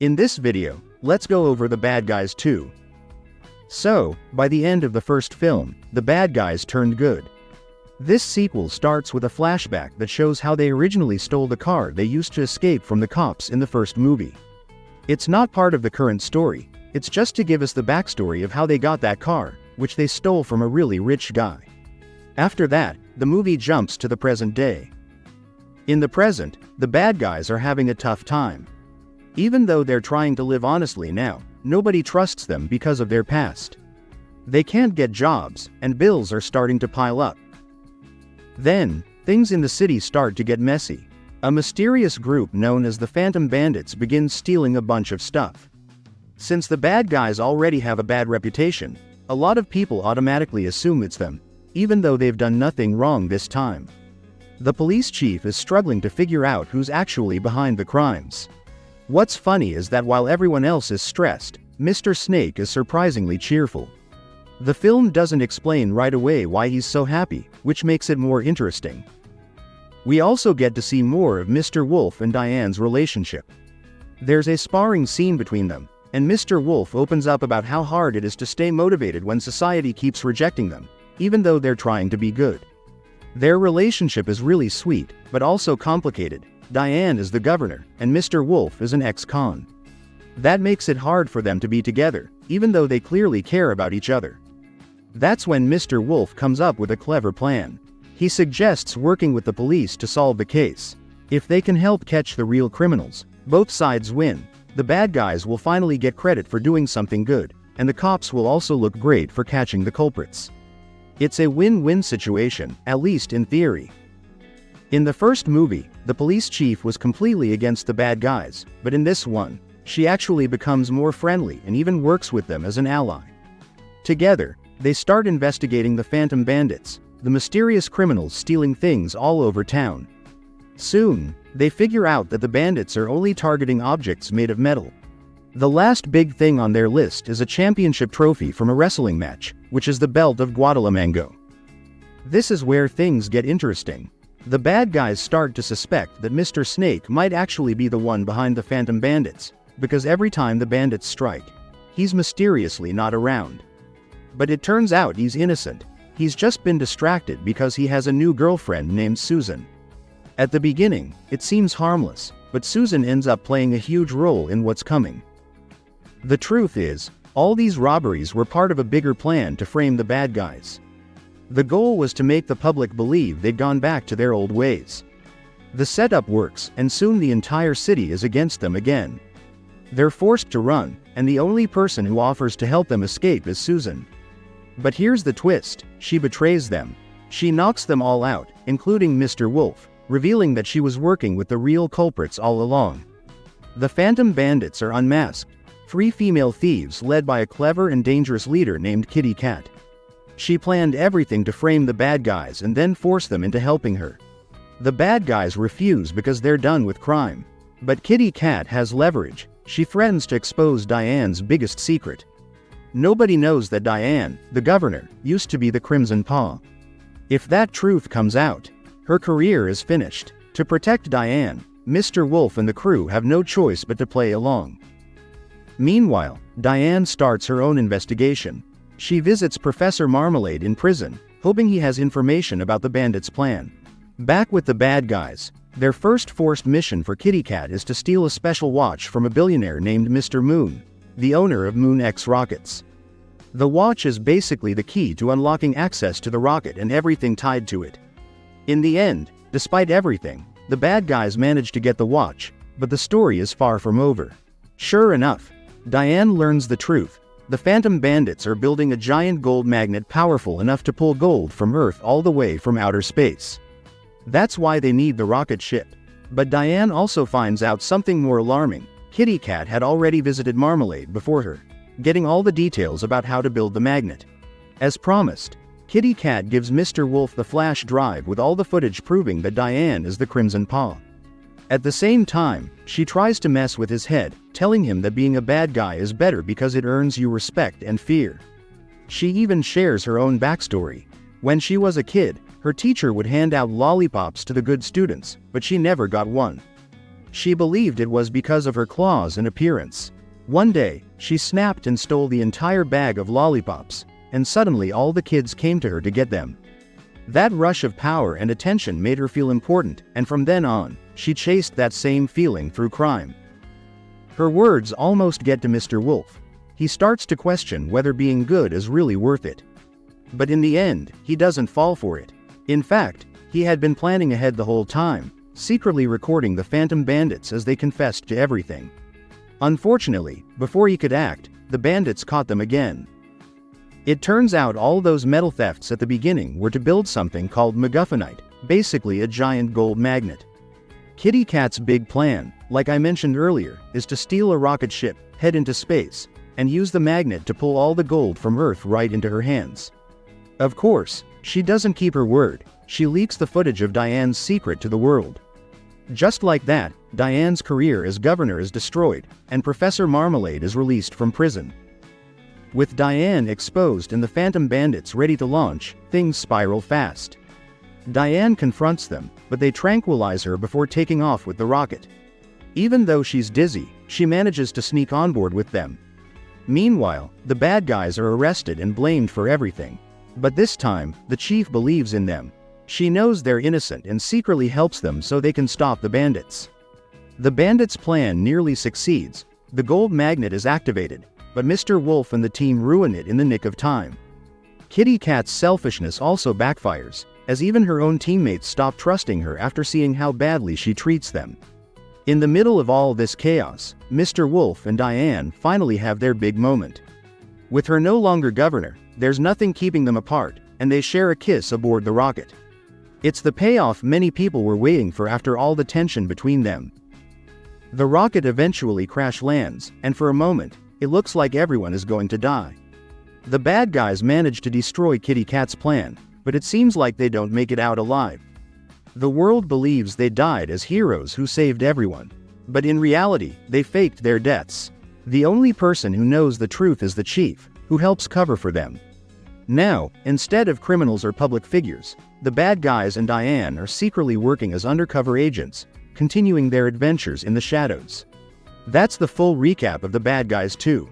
In this video, let's go over The Bad Guys 2. So, by the end of the first film, the bad guys turned good. This sequel starts with a flashback that shows how they originally stole the car they used to escape from the cops in the first movie. It's not part of the current story, it's just to give us the backstory of how they got that car, which they stole from a really rich guy. After that, the movie jumps to the present day. In the present, the bad guys are having a tough time. Even though they're trying to live honestly now, nobody trusts them because of their past. They can't get jobs, and bills are starting to pile up. Then, things in the city start to get messy. A mysterious group known as the Phantom Bandits begins stealing a bunch of stuff. Since the bad guys already have a bad reputation, a lot of people automatically assume it's them, even though they've done nothing wrong this time. The police chief is struggling to figure out who's actually behind the crimes. What's funny is that while everyone else is stressed, Mr. Snake is surprisingly cheerful. The film doesn't explain right away why he's so happy, which makes it more interesting. We also get to see more of Mr. Wolf and Diane's relationship. There's a sparring scene between them, and Mr. Wolf opens up about how hard it is to stay motivated when society keeps rejecting them, even though they're trying to be good. Their relationship is really sweet, but also complicated. Diane is the governor, and Mr. Wolf is an ex-con. That makes it hard for them to be together, even though they clearly care about each other. That's when Mr. Wolf comes up with a clever plan. He suggests working with the police to solve the case. If they can help catch the real criminals, both sides win. The bad guys will finally get credit for doing something good, and the cops will also look great for catching the culprits. It's a win-win situation, at least in theory. In the first movie, the police chief was completely against the bad guys, but in this one, she actually becomes more friendly and even works with them as an ally. Together, they start investigating the Phantom Bandits, the mysterious criminals stealing things all over town. Soon, they figure out that the bandits are only targeting objects made of metal. The last big thing on their list is a championship trophy from a wrestling match, which is the belt of Guadalamango. This is where things get interesting. The bad guys start to suspect that Mr. Snake might actually be the one behind the Phantom Bandits, because every time the bandits strike, he's mysteriously not around. But it turns out he's innocent. He's just been distracted because he has a new girlfriend named Susan. At the beginning, it seems harmless, but Susan ends up playing a huge role in what's coming. The truth is, all these robberies were part of a bigger plan to frame the bad guys. The goal was to make the public believe they'd gone back to their old ways. The setup works, and soon the entire city is against them again. They're forced to run, and the only person who offers to help them escape is Susan. But here's the twist: she betrays them. She knocks them all out, including Mr. Wolf, revealing that she was working with the real culprits all along. The Phantom Bandits are unmasked, 3 female thieves led by a clever and dangerous leader named Kitty Cat. She planned everything to frame the bad guys and then force them into helping her. The bad guys refuse because they're done with crime. But Kitty Cat has leverage. She threatens to expose Diane's biggest secret. Nobody knows that Diane, the governor, used to be the Crimson Paw. If that truth comes out, her career is finished. To protect Diane, Mr. Wolf and the crew have no choice but to play along. Meanwhile, Diane starts her own investigation. She visits Professor Marmalade in prison, hoping he has information about the bandits' plan. Back with the bad guys, their first forced mission for Kitty Cat is to steal a special watch from a billionaire named Mr. Moon, the owner of Moon X rockets. The watch is basically the key to unlocking access to the rocket and everything tied to it. In the end, despite everything, the bad guys manage to get the watch, but the story is far from over. Sure enough, Diane learns the truth. The Phantom Bandits are building a giant gold magnet powerful enough to pull gold from Earth all the way from outer space. That's why they need the rocket ship. But Diane also finds out something more alarming. Kitty Cat had already visited Marmalade before her, getting all the details about how to build the magnet. As promised, Kitty Cat gives Mr. Wolf the flash drive with all the footage proving that Diane is the Crimson Paw. At the same time, she tries to mess with his head, telling him that being a bad guy is better because it earns you respect and fear. She even shares her own backstory. When she was a kid, her teacher would hand out lollipops to the good students, but she never got one. She believed it was because of her claws and appearance. One day, she snapped and stole the entire bag of lollipops, and suddenly all the kids came to her to get them. That rush of power and attention made her feel important, and from then on, she chased that same feeling through crime. Her words almost get to Mr. Wolf. He starts to question whether being good is really worth it. But in the end, he doesn't fall for it. In fact, he had been planning ahead the whole time, secretly recording the phantom bandits as they confessed to everything. Unfortunately, before he could act, the bandits caught them again. It turns out all those metal thefts at the beginning were to build something called MacGuffinite, basically a giant gold magnet. Kitty Cat's big plan, like I mentioned earlier, is to steal a rocket ship, head into space, and use the magnet to pull all the gold from Earth right into her hands. Of course, she doesn't keep her word. She leaks the footage of Diane's secret to the world. Just like that, Diane's career as governor is destroyed, and Professor Marmalade is released from prison. With Diane exposed and the Phantom Bandits ready to launch, things spiral fast. Diane confronts them, but they tranquilize her before taking off with the rocket. Even though she's dizzy, she manages to sneak on board with them. Meanwhile, the bad guys are arrested and blamed for everything. But this time, the chief believes in them. She knows they're innocent and secretly helps them so they can stop the bandits. The bandits' plan nearly succeeds. The gold magnet is activated, but Mr. Wolf and the team ruin it in the nick of time. Kitty Cat's selfishness also backfires, as even her own teammates stop trusting her after seeing how badly she treats them. In the middle of all this chaos, Mr. Wolf and Diane finally have their big moment. With her no longer governor, there's nothing keeping them apart, and they share a kiss aboard the rocket. It's the payoff many people were waiting for after all the tension between them. The rocket eventually crash lands, and for a moment, it looks like everyone is going to die. The bad guys manage to destroy Kitty Cat's plan, but it seems like they don't make it out alive. The world believes they died as heroes who saved everyone. But in reality, they faked their deaths. The only person who knows the truth is the chief, who helps cover for them. Now, instead of criminals or public figures, the bad guys and Diane are secretly working as undercover agents, continuing their adventures in the shadows. That's the full recap of The Bad Guys 2.